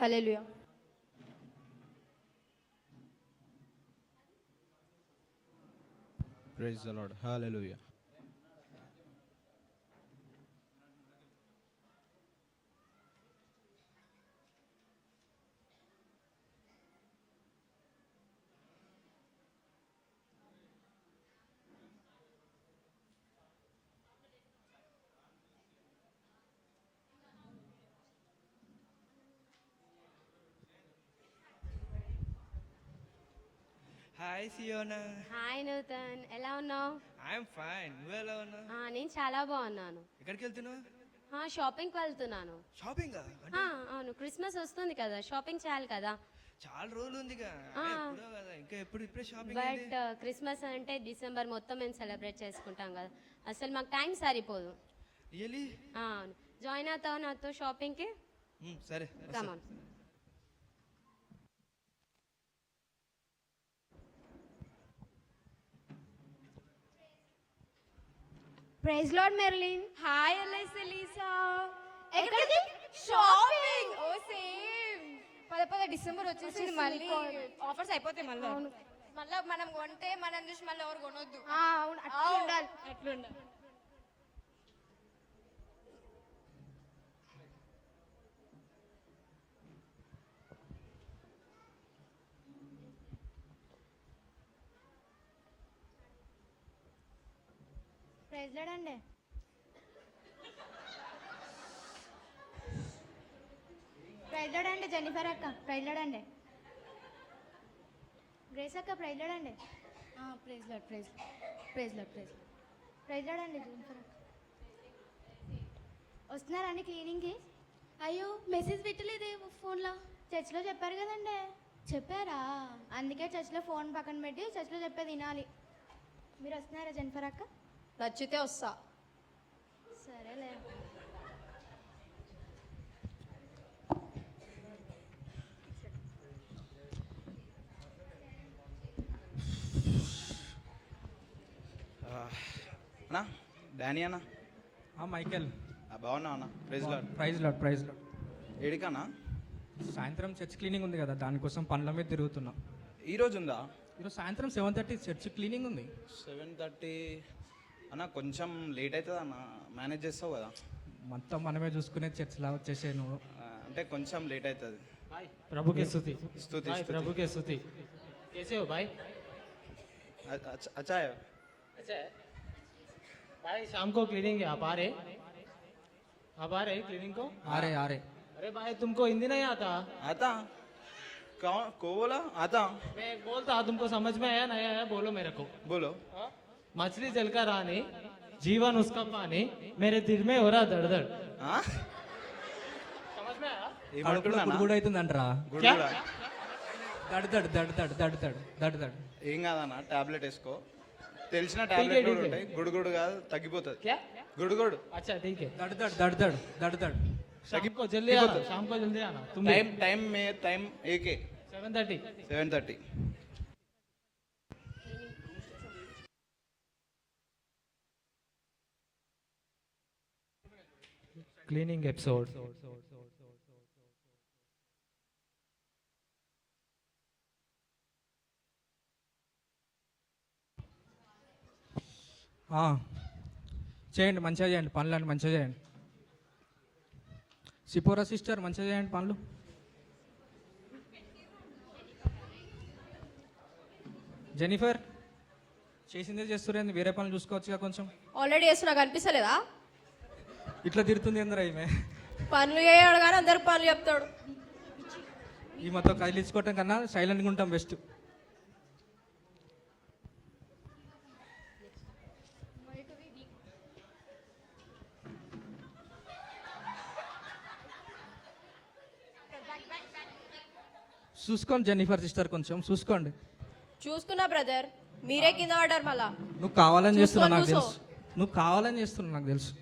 Hallelujah. Praise the Lord. Hallelujah. Hi Siona. Hi Nutan, ఎలా ఉన్నావు? I'm fine. నువ్వు ఎలా ఉన్నావు? నేను చాలా బాగున్నాను. ఎక్కడికి వెళ్తున్నావు? షాపింగ్కి వెళ్తున్నాను. షాపింగ్? అవును, క్రిస్మస్ వస్తుంది కదా, షాపింగ్ చేయాలి కదా. చాలా రోజులు ఉందిగా. ఎప్పుడో కదా, ఇంకా ఇప్పుడే షాపింగ్. బట్ క్రిస్మస్ అంటే డిసెంబర్ మొత్తం మేము సెలబ్రేట్ చేసుకుంటాం కదా, అసలు మాకు టైం సరిపోదు. రియలీ? అవును, జాయిన్ అవుతావు నాతో షాపింగ్కి? సరే, come on. Praise lord Merlin. Hi Elisa. ఎక్కడికి? షాపింగ్. Oh same. పద డిసెంబర్ వచ్చేసింది, మళ్ళీ ఆఫర్స్ అయిపోతాయి. మళ్ళీ మనం కొంటే మనం చూసి మళ్ళీ ఎవరు కొనొద్దు. అవును, అట్లా ఉండాలి. ఎట్లుండాలి? ప్రైజ్ లార్డ్ అండి. ప్రైజ్ లార్డ్ అండి. జెన్నిఫర్ అక్క ప్రైజ్ లార్డ్ అండి. గ్రేస్ అక్క ప్రైజ్ లార్డ్ అండి. Praise lord praise praise lord praise praise lord అండి. జెన్నిఫర్ అక్క వస్తున్నారా అండి క్లీనింగ్కి? అయ్యో, మెసేజ్ పెట్టలేదే ఫోన్లో. చర్చ్లో చెప్పారు కదండి. చెప్పారా? అందుకే చర్చ్లో ఫోన్ పక్కన పెట్టి చర్చ్లో చెప్పేది వినాలి. మీరు వస్తున్నారా జెన్నిఫర్ అక్క? నచ్చితే వస్తా. సరేలే. అన్నా, డానీ అన్న. మైకేల్. బాగున్నా అన్న. Praise lord. Praise lord, praise lord. ఏడికన్నా? సాయంత్రం చర్చ్ క్లీనింగ్ ఉంది కదా, దానికోసం పనుల మీద తిరుగుతున్నా. ఈరోజు ఉందా? ఈరోజు సాయంత్రం 7:30 చర్చ్ క్లీనింగ్ ఉంది. 7:30 అన్న, కొంచెం లేట్ అవుతుంది అన్న. మేనేజ్ చేస్తావు కదా? మొత్తం మనమే చూసుకునే చర్చ్లా వచ్చేసే నువ్వు. అంటే కొంచెం లేట్ అవుతుంది. प्रभु के स्तुति, स्तुति, भाई, स्तुति। प्रभु के स्तुति। कैसे हो भाई? अच्छा है। अच्छा है भाई, शाम को क्लीनिंग है, आप आ रहे? आप आ रहे क्लीनिंग को? आ रहे। अरे भाई, तुमको हिंदी नहीं आता? आता? कौन को बोला? आता? मैं बोलता, तुमको समझ में आया नहीं आया? बोलो मेरे को। बोलो। मछली जल का रानी, जीवन उसका पानी, मेरे दिल में हो रहा दड़ हाँ? समझ में आया? గుడ్ అవుతుందంటరా. దడ్ ఏం కాదన్న, టాబ్లెట్ వేసుకో. తెలిసిన టాబ్లెట్ ఉంటాయి. గుడుగుడు కాదు, తగ్గిపోతుంది. గుడుగుడు. अच्छा ठीक है. दड़ शाम को जल्दी आना. तुम टाइम एक 7:30. 7:30. Cleaning episode. చేయండి, మంచిగా చేయండి పనులు, మంచిగా చేయండి. సిపోరా సిస్టర్, మంచిగా చేయండి పనులు. జెనిఫర్, చేసిందే చేస్తురేంది, వేరే పనులు చూసుకోవచ్చుగా కొంచెం. ఆల్రెడీ చేస్తున్నా, కనిపిస్తలేదా? ఇట్లా తిడుతుంది ఏందిరా ఈమె. పనులు చేయడు కానీ అందరికి పనులు చెప్తాడు. ఈ మొత్తం కదిలించుకోవటం కన్నా సైలెంట్గా ఉంటాం బెస్ట్. చూసుకోండి జెన్నిఫర్ సిస్టర్, కొంచెం చూసుకోండి. చూసుకున్నా బ్రదర్, మీరే కింద పడ్డారు మళ్ళా. నువ్వు కావాలని చేస్తున్నావు నాకు చూసుకో. తెలుసు. నువ్వు కావాలని చేస్తున్నావు నాకు తెలుసు.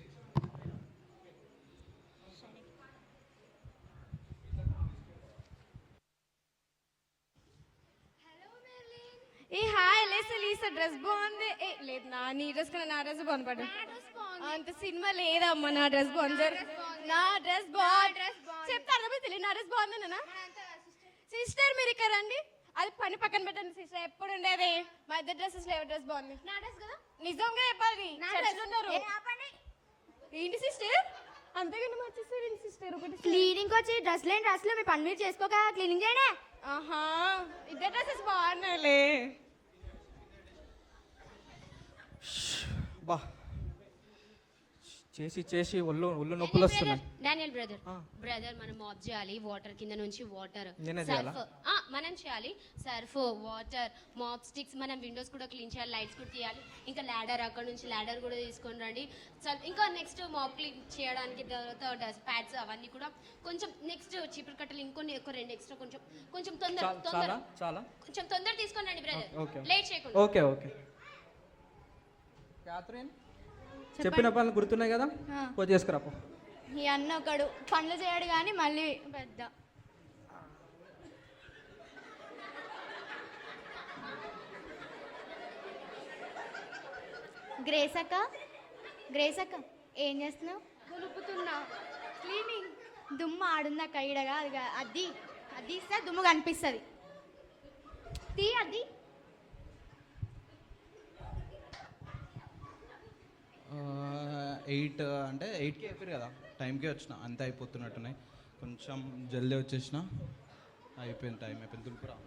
ఏ హాయ్ లీసా డ్రెస్ బాగుంది. ఏ లేదు, నీ డ్రెస్ కన్నా నా డ్రెస్ బాగుంది. అంత సినిమా లేదమ్మా, నా డ్రెస్ బాగుంది. నా డ్రెస్ బాగుంది. చెప్తే అర్థమైతే నా డ్రెస్ బాగుందన్నా సిస్టర్ మీరు ఇక్కడ రండి అది పని పక్కన పెట్టండి సిస్టర్ ఎప్పుడు ఉండేది మా ఇద్దరు డ్రెస్సెస్ ఎవరి డ్రెస్ బాగుంది నా డ్రెస్ కదా నిజంగా చెప్పాలి నా చర్చిలో డ్రెస్ ఉన్నారు ఆపండి. ఏంటి సిస్టర్ అంతేగాని వచ్చేసారు సిస్టర్ ఒకటి క్లీనింగ్ వచ్చి డ్రెస్ లేని డ్రెస్లో మీ పని మీరు చేసుకోక క్లీనింగ్ చేయనే ఆహా ఇద్దరు డ్రెస్సెస్ బాగున్నాయిలే బా చేసి చేసి ఒళ్ళు నొప్పులు వస్తున్నాయి. డానియల్ బ్రదర్ మనం మాప్ చేయాలి వాటర్ కింద నుంచి వాటర్ నేనే చేయాలా? మనం చేయాలి సర్ఫ్ వాటర్ మాప్ స్టిక్స్ మనం విండోస్ కూడా క్లీన్ చేయాలి లైట్స్ కూడా తీయాలి ఇంకా ల్యాడర్ అక్కడ నుంచి ల్యాడర్ కూడా తీసుకొని రండి ఇంకా నెక్స్ట్ మాప్ క్లీన్ చేయడానికి తర్వాత ప్యాడ్స్ అవన్నీ కూడా కొంచెం నెక్స్ట్ చీపురు కట్టలు ఇంకొన్ని ఒక 2 ఎక్స్ట్రా కొంచెం తొందర చాలా కొంచెం తొందర తీసుకొని రండి బ్రదర్ ఓకే లేట్ చేయకుండా ఓకే ఓకే క్యాథరిన్ చెప్పిన పనులు గుర్తున్నాయి కదా పో చేసుకురా పో. ఈ అన్న ఒకడు పనులు చేయడు కానీ మళ్ళీ పెద్ద గ్రేస్ అక్క ఏం చేస్తున్నావు దులుపుతున్నా క్లీనింగ్ దుమ్ము ఆడుందక్క ఈడగా అది ఇస్తే దుమ్ము కనిపిస్తుంది తీ అది 8 అంటే 8కి అయిపోయారు కదా టైంకే వచ్చిన అంతే అయిపోతున్నట్టున్నాయి కొంచెం జల్దీ వచ్చేసిన అయిపోయింది టైం అయిపోయింది దులుపురా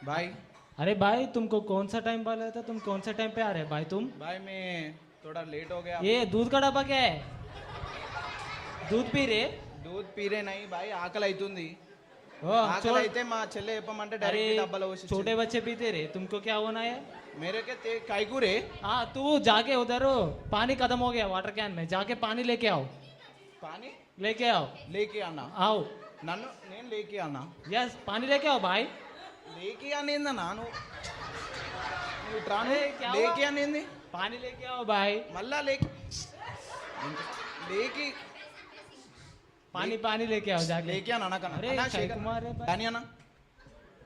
బాయ్ अरे भाई तुमको कौन सा टाइम बोला था तुम कौन सा टाइम पे आ रहे भाई तुम బాయ్ మే थोड़ा लेट हो गया ये दूध का डब्बा क्या है दूध पी रहे दूध पीरे नहीं भाई ఆకలి అవుతుంది ओ, ఆకలి అయితే మా చెల్లె చెప్పమంటే अरे డైరెక్ట్ డబ్బాలో పోసి छोटे बच्चे पीते रहे तुमको क्या होना है मेरे के ते काईकूरे हाँ तू जाके उधर हो पानी खत्म हो गया वाटर कैन में जाके पानी लेके आओ पानी लेके आओ लेके आना आओ నన్ను నేను లేకే అన్నా यस पानी लेके आओ भाई లేకే అనేందన్నా నువ్వు ట్రాను अरे, क्या हुआ? లేకే అనేది पानी लेके आओ भाई మళ్ళా లేకే లేకే पानी लेके आओ जाके లేకే అన్న అనకన్నా अरे అన్నా साई శేఖర్ कुमार है भाई। దాని అన్న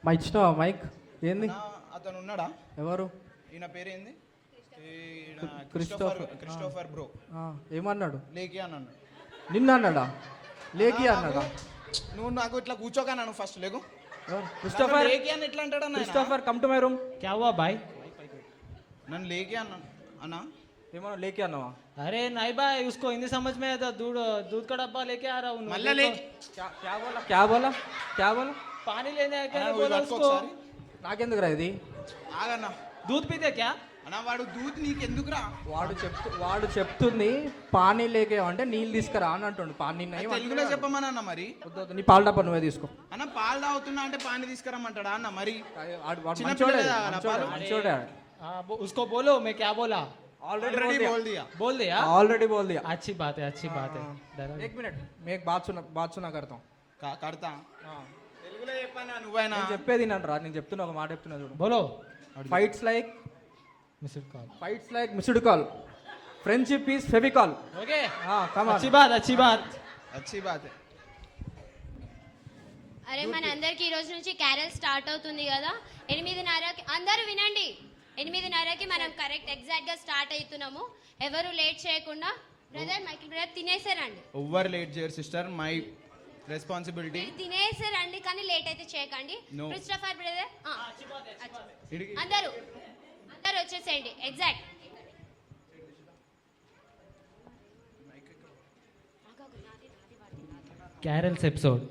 మైక్ ఇచ్చినావా మైక్ ఏంది అన్నా, అతను ఉన్నాడా ఎవరు ఈయన పేరేంది ఈయన క్రిస్టోఫర్. క్రిస్టోఫర్ బ్రో ఏమన్నాడు లేకే అన్నాను నిన్న అన్నాడా లేకి అన్నాడా నువ్వు నాకు ఇట్లా కూర్చోకన్నాను ఫస్ట్ లేకు క్రిస్టోఫర్ లేకే అని ఎట్లా అంటాడు అన్న Christopher come to my room क्या हुआ भाई నన్ను లేకే అన్నాను అన్నా ఏమన్నా లేకి అన్నావా अरे नहीं भाई उसको हिंदी समझ में आया था दूध का डब्बा लेके आ रहा हूँ మళ్ళా లేకే క్యా బోలా पानी लेने आके అన్నా, बोला పట్టుకో उसको ఒకసారి. నాకెందుకురా ఇది ఆగన్నా दूध पीते क्या అన్నా వాడు దూత్ నీకెందుకురా వాడు చెప్తుంది పానీ లేకే అంటే నీళ్ళు తీసుకురా అని అంటుండు పానీ తెలుగులో చెప్పమని అన్న మరి నీ పాల డబ్బా నువ్వే తీసుకో అన్న పాలు తాగుతున్నా అంటే పానీ తీసుకురమ్మంటాడా అన్న మరి వాడు చిన్న మంచోడే, పిల్లలే తాగాలా మంచోడే, పాలు? మంచోడే. हाँ उसको बोलो मैं क्या बोला ఆల్రెడీ బోల్ దియా बोल दिया ऑलरेडी बोल दिया अच्छी बात है डरा एक मिनट मैं एक बात सुना करता हूँ కడతా తెలుగులో చెప్పానా నువ్వైనా నేను చెప్పేది రా నేను చెప్తున్నా ఒక మాట చెప్తున్నా చూడు बोलो fights like missed call missed call friendship is Fevicol okay come अच्छी बात అచ్చి బాత్ అరే మన అందరికి ఈ రోజు నుంచి క్యారల్ స్టార్ట్ అవుతుంది కదా 8:30కి అందరూ వినండి 8:30కి మనం కరెక్ట్ ఎగ్జాక్ట్ గా స్టార్ట్ అవుతున్నాము ఎవరు లేట్ చేయకుండా బ్రదర్ మైకిల్ బ్రదర్ తినేసారండి ఎవ్వరు లేట్ చేయరు సిస్టర్ మై రెస్పాన్సిబిలిటీ మీరు తినేసారండి కానీ లేట్ అయితే చేయకండి No. క్రిస్టోఫర్ బ్రదర్ అందరూ వచ్చేసేయండి exact carols episode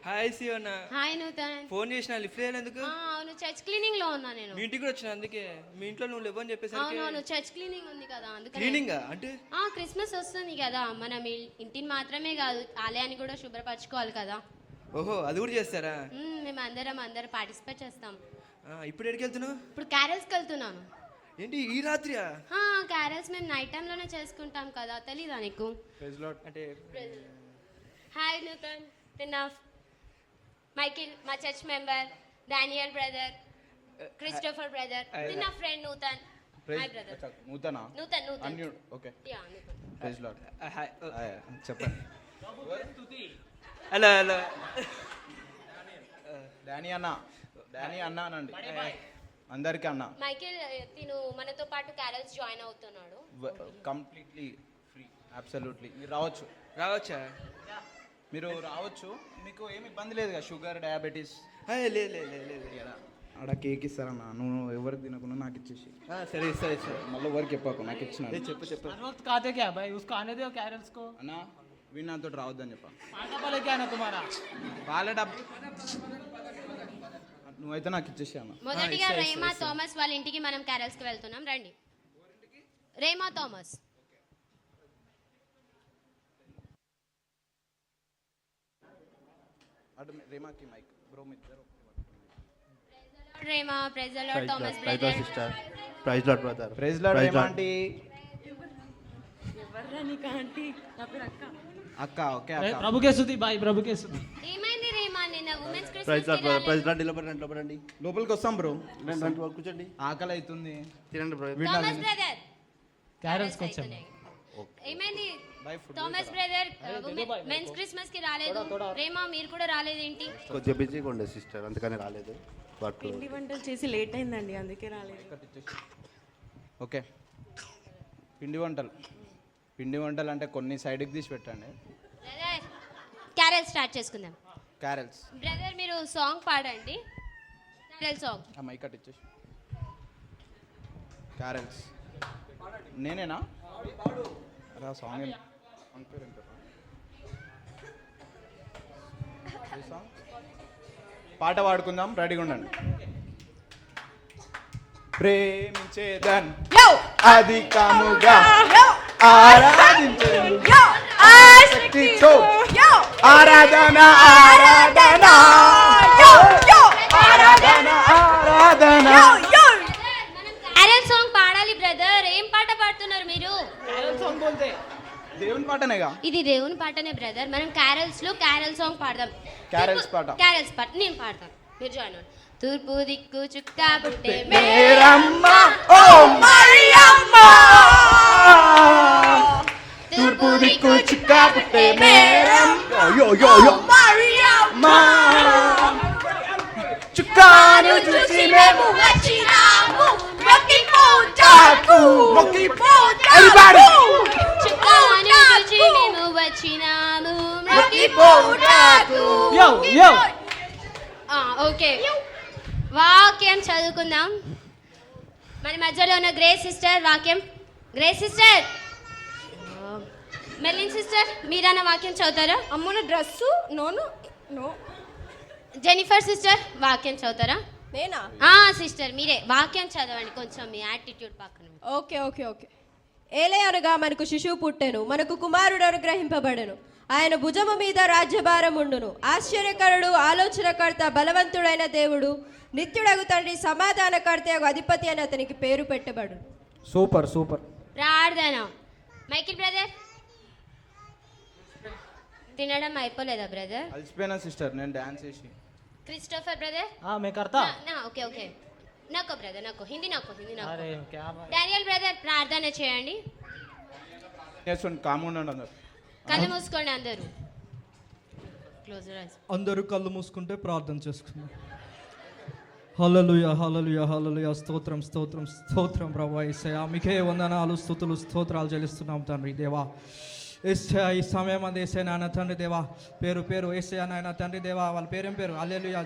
hi Siona hi Nutan phone చేసిన లిఫ్ట్ ఎందుకు అవును చర్చ్ క్లీనింగ్ లో ఉన్నా నేను మీ ఇంటికి కూడా వచ్చిన అందుకే మీ ఇంట్లో నువ్వు లేవని చెప్పేసరికి అవును చర్చ్ క్లీనింగ్ ఉంది కదా అందుకని క్లీనింగ్ అంటే క్రిస్మస్ వస్తుంది కదా మనం ఇంటిని మాత్రమే కాదు ఆలయాన్ని కూడా శుభ్రపరచుకోవాలి కదా ఓహో అది కూడా చేస్తారా మేము అందరం పార్టిసిపేట్ చేస్తాం ఇప్పుడు ఎక్కడికి వెళ్తున్నావు ఇప్పుడు క్యారల్స్కి వెళ్తున్నాను ఏంటి ఈ రాత్రియా క్యారల్స్ మేము నైట్ టైంలోనే చేసుకుంటాం కదా తెలీదా నీకు అంటే హాయ్ నూతన్ తిన్నాఫ్ మైకిల్ మా church member Daniel brother Christopher brother నా ఫ్రెండ్ నూతన్ హాయ్ బ్రదర్ నూతనా అన్యుడ్ okay yeah Nutan praise lord hi చెప్పండి హలో హలో డానీ అన్న అనండి అందరికీ అన్న. మైకేల్ తిను మనతో పాటు క్యారల్స్ జాయిన్ అవుతున్నాడు. Completely free, absolutely. మీరు రావచ్చు. రావచ్చా? మీరు రావచ్చు, మీకు ఏమి ఇబ్బంది లేదు కదా, షుగర్ డయాబెటీస్. లేదు లేదు లేదు కదా ఆడ కేక్ ఇస్తారన్నా, నువ్వు ఎవరికి తినకుండా నాకు ఇచ్చేసి. సరే ఇస్తారు ఇస్తారు. మళ్ళీ ఎవరికి చెప్పకు, నాకు ఇచ్చిన. చెప్పు हर वक्त खाते क्या भाई उसको आने दो कैरल्स को అన్నా వీడు నాతో రావద్దని చెప్పా. पाटा वाले क्या ना तुम्हारा వాళ్ళ డబ్బు నువ్వైతే నాకు ఇచ్చేసి అన్న. మొదటిగా రేమా థామస్ వాళ్ళ ఇంటికి మనం క్యారల్స్ కి వెళ్తున్నాం, రండి. రేమా థామస్. అటు రేమాకి మైక్ బ్రో మీ ఇద్దరు. Rema, praise the Lord Thomas brother. Sister praise Lord brother. Praise Lord Rema auntie. అక్క ఓకే అక్క. प्रभु के स्तुति भाई प्रभु के स्तुति ఏమైంది రేమా, నిన్న women's praise Christmas Lord brother. Praise Lord. లోపలండి లోపలికి వస్తాం బ్రో. రండి కూర్చోండి. ఆకలి అవుతుంది. తినండి బ్రో. థామస్ బ్రదర్ कैरल्स को चलो ఏమైంది బై ఫుడ్. థామస్ బ్రదర్ మెన్స్ క్రిస్మస్ కి రాలేదు. రేమా మీరు కూడా రాలేదేంటి? కొద్దిగా బిజీగా ఉండే సిస్టర్, అందుకని రాలేదు. బట్ పిండి వంటలు చేసి లేట్ అయిందండి, అందుకే రాలేదు. ఓకే, పిండి వంటలు అంటే కొన్ని సైడ్కి తీసి పెట్టండి. బ్రదర్ క్యారల్ స్టార్ట్ చేసుకుందాం. క్యారల్స్. బ్రదర్ మీరు సాంగ్ పాడండి, క్యారల్ సాంగ్. ఆ మైక్ అటు ఇచ్చేసి. క్యారల్స్ నేనేనా రా సాంగ్ పాట పాడుకుందాం, రెడీగా ఉండండి. ప్రేమించేదన్ అధికముగా ఆరాధించేదన్ శక్తితో ఆరాధన ఆరాధన ఆరాధన ఆరాధన. క్యారల్ సాంగ్ పాడాలి బ్రదర్. ఏం పాట పాడుతున్నారు మీరు? దేవుని పాటనేగా. ఇది దేవుని పాటనే బ్రదర్. మనం క్యారల్స్ లో క్యారల్ సాంగ్ పాడదాం. క్యారల్స్ పాట. క్యారల్స్ పాట నేను పాడతాను, మీరు జాయిన్ అవ్వండి. తూర్పు దిక్కు చుక్క పుట్టే మేరమ్మ ఓ మరియమ్మ, తూర్పు దిక్కు చుక్క పుట్టే మేరమ్మ యో యో యో మరియమ్మ, చుక్కాను చూసి మేము వచ్చినాము మొక్కి పూజకు everybody చుక్కాను చూచి మేము వచ్చినాము మొక్కి పూజకు. यो यो ఓకే, వాక్యం చదువుకుందాం. మన మధ్యలో ఉన్న గ్రేస్ సిస్టర్ వాక్యం. గ్రేస్ సిస్టర్, మెర్లిన్ సిస్టర్ మీరన్న వాక్యం చదువుతారా? అమ్మున డ్రెస్సు నోను నో. జెనిఫర్ సిస్టర్ వాక్యం చదువుతారా? నేనా? సిస్టర్ మీరే వాక్యం చదవండి, కొంచెం మీ యాటిట్యూడ్ పక్కన. Okay okay okay. ఏలే అనగా మనకు శిశువు పుట్టెను, మనకు కుమారుడు అనుగ్రహింపబడెను, ఆయన భుజము మీద రాజ్యభారం ఉండును. ఆశ్చర్యకరుడు, ఆలోచనకర్త, బలవంతుడైన దేవుడు, నిత్యుడగు తండ్రి, సమాధానకర్త, అధిపతి అని అతనికి పేరు పెట్టబడు. Super super. ప్రార్థన. మైకిల్ బ్రదర్ తినడం అయిపోలేదా బ్రదర్? అలసిపోయినా సిస్టర్, నేను డాన్స్ చేసి. Christopher brother. हाँ मैं करता. ఓకే ఓకే, నాకు బ్రదర్, నాకు హిందీ నాకు. अरे क्या भाई డానియల్ బ్రదర్ ప్రార్థన చేయండి. చేస్తుండే కాముండ అందరు. కళ్ళు మూసుకోండి అందరూ. Close your eyes. అందరూ కళ్ళు మూసుకుంటే ప్రార్థన చేసుకుందాం. హల్లెలూయా హల్లెలూయా హల్లెలూయా. స్తోత్రం స్తోత్రం స్తోత్రం ప్రభువా యేసయ్యా, మీకే వందనాలు స్తుతులు స్తోత్రాలు చెల్లిస్తున్నాం తండ్రి దేవా. యేసయ్యా ఈ సమయం అంది యేసయ్యా నాయన తండ్రి దేవా, పేరు యేసయ్యా నాయన తండ్రి దేవా, వాళ్ళ పేరేం పేరు? హల్లెలూయా.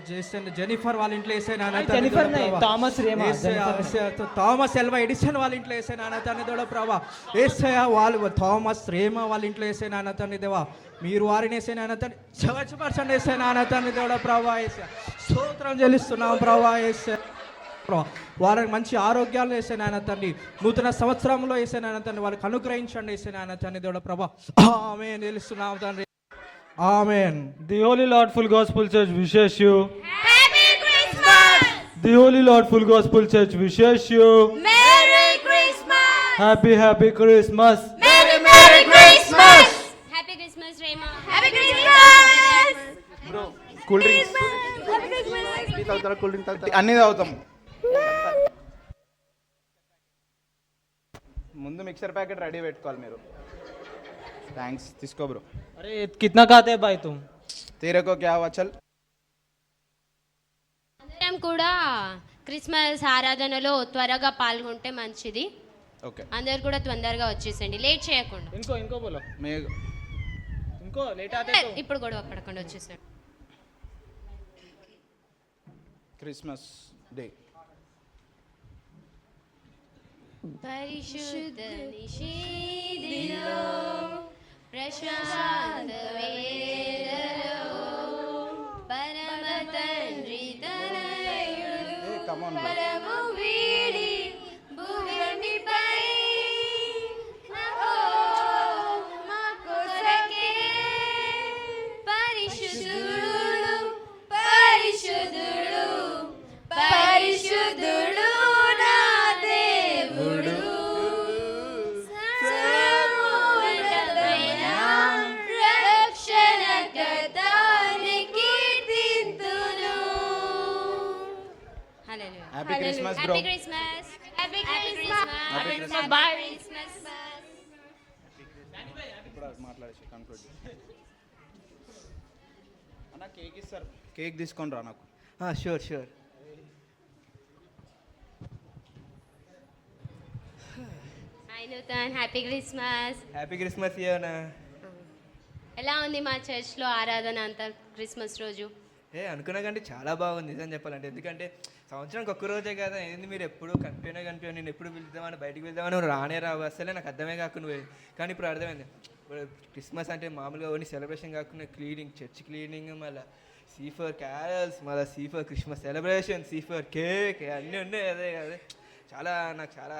జెనిఫర్ వాళ్ళ ఇంట్లో యేసయ్యా నాయన తండ్రి జెనిఫర్ नहीं దేవా. थॉमस रेमा. థామస్ ఎల్వా ఎడిసన్ వాళ్ళ ఇంట్లో యేసయ్యా నాయన తండ్రి దేవా ప్రభా. యేసయ్యా వాళ్ళు థామస్ రేమా వాళ్ళ ఇంట్లో యేసయ్యా నాయన తండ్రి దేవా, మీరు వారిని యేసయ్యా నాయన తండ్రి చవచపరచండి యేసయ్యా నాయన తండ్రి దేవా ప్రభా యేసయ్యా. స్తోత్రం చెల్లిస్తున్నాం ప్రభా యేసయ్యా. వారికి మంచి ఆరోగ్యాలు వేసే నాయన తండ్రి, నూతన సంవత్సరంలో వేసే నాయన తండ్రి వారికి అనుగ్రహించండి వేసే నాయన తండ్రి దేవుడ ప్రభా. ఆమేన్. తెలుస్తున్నాం తండ్రి. ఆమేన్. The Holy Lord Full Gospel Church wishes you. Happy Christmas. The Holy Lord Full Gospel Church wishes you. Merry Christmas. Happy Christmas. Merry Christmas. Happy Christmas Rema. Happy Christmas. Bro cool drinks cool drink తాగుతారా? అన్నీ తాగుతాం. ముందు mixer packet ready పెట్టుకోవాలి మీరు. Thanks, తీసుకో bro. अरे कितना खाते हैं भाई तुम? तेरे को क्या हुआ? चल అందరం కూడా క్రిస్మస్ ఆరాధనలో త్వరగా పాల్గొంటే మంచిది. ఓకే, అందరు కూడా తొందరగా వచ్చేసండి, లేట్ చేయకుండా. इनको बोलो, మే इनको लेट आते तो ఇప్పుడు గొడవ పడకుండా వచ్చేసాడు. Christmas day. పరిశుద్ధ నిషేధిలో ప్రశాంత వేళలో పరమ తండ్రి తనయుడు పరము వీడి భూమిపై మా కొరకే పరిశుద్ధుడు పరిశుద్ధుడు పరిశుద్ధుడు నా దేవుడు సర్వోన్నతమైన రక్షణకర్తని కీర్తింతును. హల్లెలూయా. Happy Christmas bro. Happy Christmas. Happy Christmas. Happy Christmas. Bye. Christmas. ఇప్పుడు మాట్లాడేసి కన్క్లూడ్. అన్న కేక్ ఇస్తారు, కేక్ తీసుకొని రా నాకు. Sure sure. Hi Nutan, happy Christmas. Happy Christmas ఇయర్నా. ఎలా ఉంది మా చర్చ్లో ఆరాధన అంతా క్రిస్మస్ రోజు? అనుకున్నా కంటే చాలా బాగుంది నిజం చెప్పాలంటే. ఎందుకంటే సంవత్సరానికి ఒక్క రోజే కదా, ఏంది మీరు ఎప్పుడు కనిపించాను నేను ఎప్పుడు పిలుద్దామని బయటికి వెళ్దామని నువ్వు రానే రావు, అసలే నాకు అర్థమే కాకుండా నువ్వు. కానీ ఇప్పుడు అర్థమైంది, ఇప్పుడు క్రిస్మస్ అంటే మామూలుగా ఓన్లీ సెలబ్రేషన్ కాకుండా క్లీనింగ్, చర్చ్ క్లీనింగ్, మళ్ళీ C4 క్యారల్స్, మళ్ళీ C4 Christmas celebration, C4 cake అన్నీ ఉన్నాయి. అదే అదే చాలా నాకు చాలా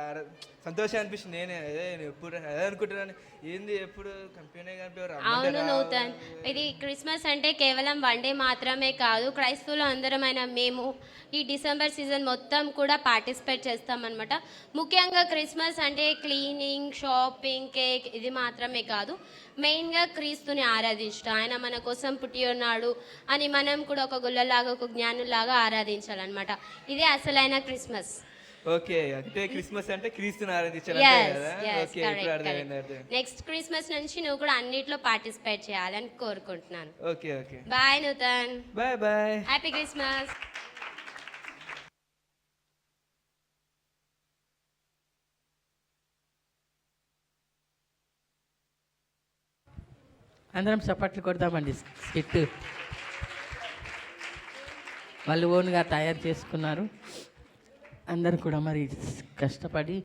సంతోషం అనిపిస్తుంది. నేను ఎప్పుడు అదే అనుకుంటున్నాను, ఏంది ఎప్పుడు కంపెనీ అవును నూతన్, ఇది క్రిస్మస్ అంటే కేవలం వన్ డే మాత్రమే కాదు, క్రైస్తవులు అందరమైన మేము ఈ డిసెంబర్ సీజన్ మొత్తం కూడా పార్టిసిపేట్ చేస్తామన్నమాట. ముఖ్యంగా క్రిస్మస్ అంటే క్లీనింగ్, షాపింగ్, కేక్ ఇది మాత్రమే కాదు, మెయిన్గా క్రీస్తుని ఆరాధించడం. ఆయన మన కోసం పుట్టి ఉన్నాడు అని మనం కూడా ఒక గుళ్ళలాగా ఒక జ్ఞానులాగా ఆరాధించాలన్నమాట. ఇదే అసలైన క్రిస్మస్. ఓకే, అంటే క్రిస్మస్ అంటే క్రీస్తుని ఆరాధించాలి. నెక్స్ట్ క్రిస్మస్ నుంచి నువ్వు కూడా అన్నిట్లో పార్టిసిపేట్ చేయాలని కోరుకుంటున్నాను. Okay okay, bye Nutan. Bye bye. Happy Christmas. అందరం చప్పట్లు కొడతామండి. స్కిట్ వాళ్ళు ఓన్గా తయారు చేసుకున్నారు. అందరూ కూడా మరి కష్టపడి